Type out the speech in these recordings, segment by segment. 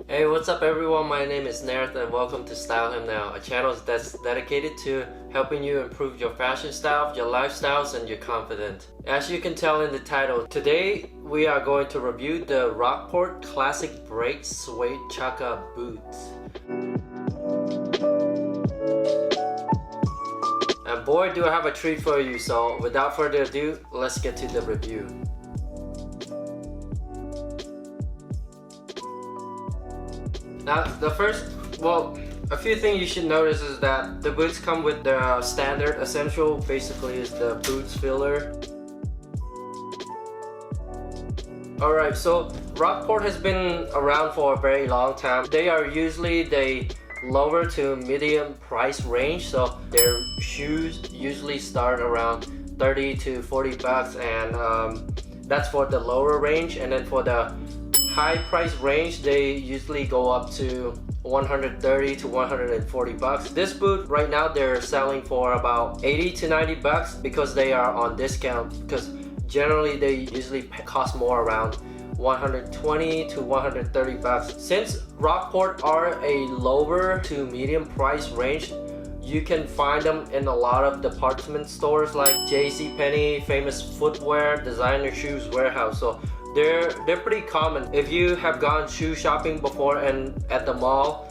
Hey, what's up everyone? My name is Nerth and welcome to Style Him Now, a channel that's dedicated to helping you improve your fashion style, your lifestyles, and your confidence. As you can tell in the title, today we are going to review the Rockport Classic Break Suede Chukka boots. And boy, do I have a treat for you, so without further ado, let's get to the review. Now, a few things you should notice is that the boots come with the standard essential, basically is the boots filler. Alright, so Rockport has been around for a very long time. They are usually the lower to medium price range, so their shoes usually start around 30 to 40 bucks, and that's for the lower range. And then for the high price range, they usually go up to 130 to 140 bucks. This boot right now they're selling for about 80 to 90 bucks because they are on discount, because generally they usually cost more, around 120 to 130 bucks. Since Rockport are a lower to medium price range, you can find them in a lot of department stores like JCPenney, Famous Footwear, Designer Shoes Warehouse. So they're pretty common. If you have gone shoe shopping before and at the mall,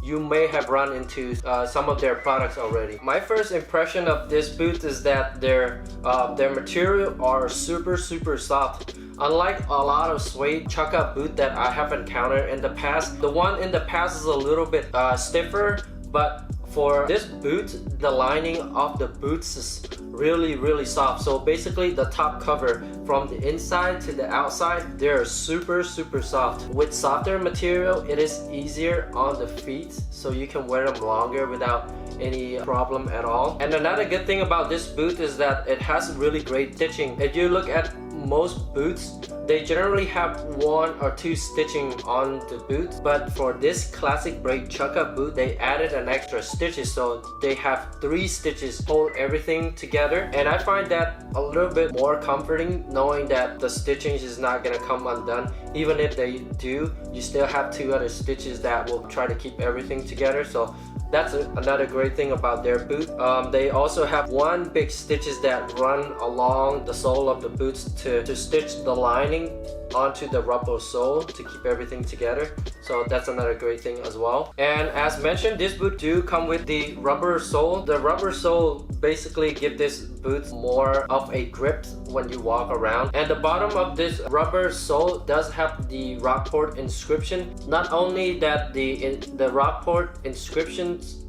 you may have run into some of their products already. My first impression of this boot is that their material are super soft. Unlike a lot of Suede Chukka boot that I have encountered in the past, the one in the past is a little bit stiffer, but for this boot, the lining of the boots is really soft. So basically the top cover from the inside to the outside, they're super soft. With softer material, it is easier on the feet, so you can wear them longer without any problem at all. And another good thing about this boot is that it has really great stitching. If you look at most boots, they generally have 1 or 2 stitching on the boot, but for this classic break Chukka boot, they added an extra stitches, so they have 3 stitches hold everything together. And I find that a little bit more comforting, knowing that the stitching is not gonna come undone. Even if they do, you still have 2 other stitches that will try to keep everything together. So that's another great thing about their boot. They also have 1 big stitches that run along the sole of the boots to stitch the lining onto the rubber sole to keep everything together. So that's another great thing as well. And as mentioned, this boot do come with the rubber sole. The rubber sole basically give this boot more of a grip when you walk around. And the bottom of this rubber sole does have the Rockport inscription. Not only that the Rockport inscriptions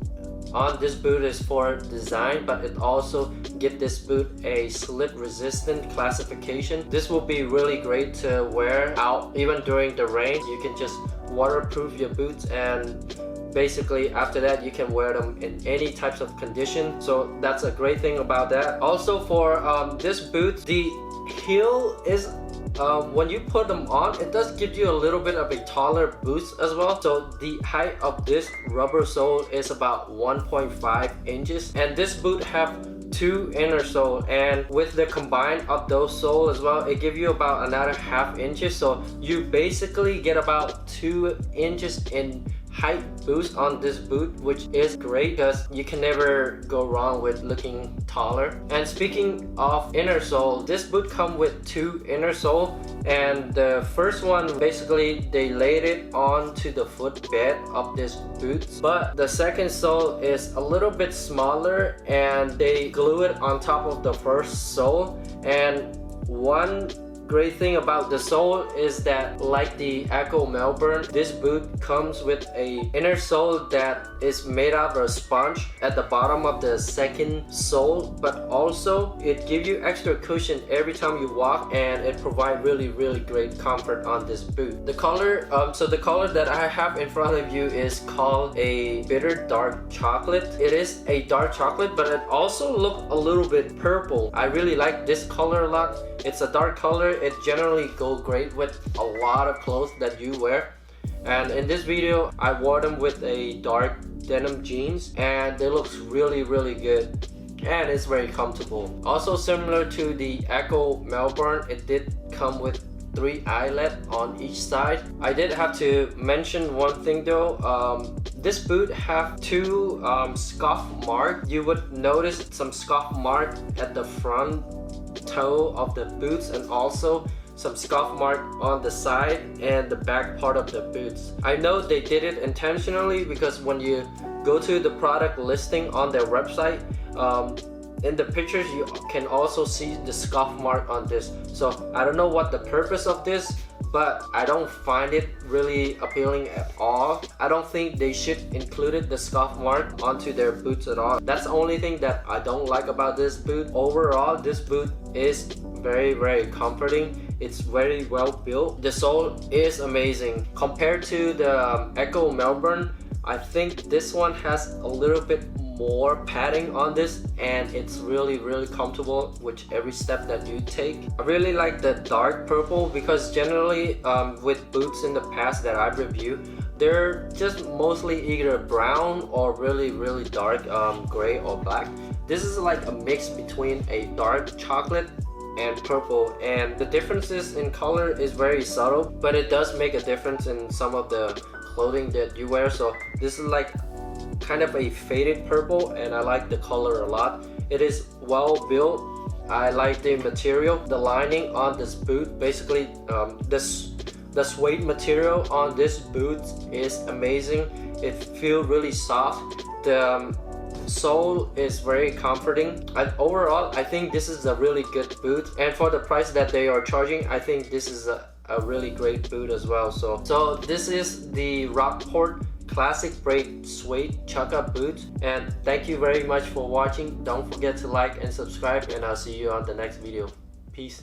on this boot is for design, but it also gives this boot a slip resistant classification. This will be really great to wear out even during the rain. You can just waterproof your boots, and basically after that you can wear them in any types of condition. So that's a great thing about that. Also for this boot, the heel is when you put them on, it does give you a little bit of a taller boost as well. So the height of this rubber sole is about 1.5 inches, and this boot have 2 inner sole, and with the combine of those sole as well, it gives you about another ½ inches. So you basically get about 2 inches in height boost on this boot, which is great because you can never go wrong with looking taller. And speaking of inner sole, this boot come with 2 inner sole, and the first one basically they laid it onto the footbed of this boot, but the second sole is a little bit smaller and they glue it on top of the first sole. And one great thing about the sole is that, like the Echo Melbourne, this boot comes with a inner sole that is made out of a sponge at the bottom of the second sole, but also it gives you extra cushion every time you walk, and it provides really great comfort on this boot. The color, so the color that I have in front of you is called a bitter dark chocolate. It is a dark chocolate, but it also looks a little bit purple. I really like this color a lot. It's a dark color. It generally goes great with a lot of clothes that you wear. And in this video, I wore them with a dark denim jeans, and they look really good. And it's very comfortable. Also similar to the Echo Melbourne, it did come with 3 eyelet on each side. I did have to mention one thing though. This boot have 2 scuff mark. You would notice some scuff mark at the front toe of the boots, and also some scuff mark on the side and the back part of the boots. I know they did it intentionally because when you go to the product listing on their website, in the pictures you can also see the scuff mark on this. So I don't know what the purpose of this, but I don't find it really appealing at all. I don't think they should include the scuff mark onto their boots at all. That's the only thing that I don't like about this boot. Overall, this boot is very comforting. It's very well built. The sole is amazing. Compared to the Echo Melbourne, I think this one has a little bit more padding on this, and it's really comfortable with every step that you take. I really like the dark purple because generally with boots in the past that I've reviewed, they're just mostly either brown or really dark gray or black. This is like a mix between a dark chocolate and purple, and the differences in color is very subtle, but it does make a difference in some of the clothing that you wear. So this is like kind of a faded purple, and I like the color a lot. It is well built. I like the material. The lining on this boot, basically the suede material on this boot is amazing. It feels really soft. The sole is very comforting. Overall, I think this is a really good boot, and for the price that they are charging, I think this is a really great boot as well. So this is the Rockport Classic Braid Suede Chukka boot, and thank you very much for watching. Don't forget to like and subscribe, and I'll see you on the next video. Peace.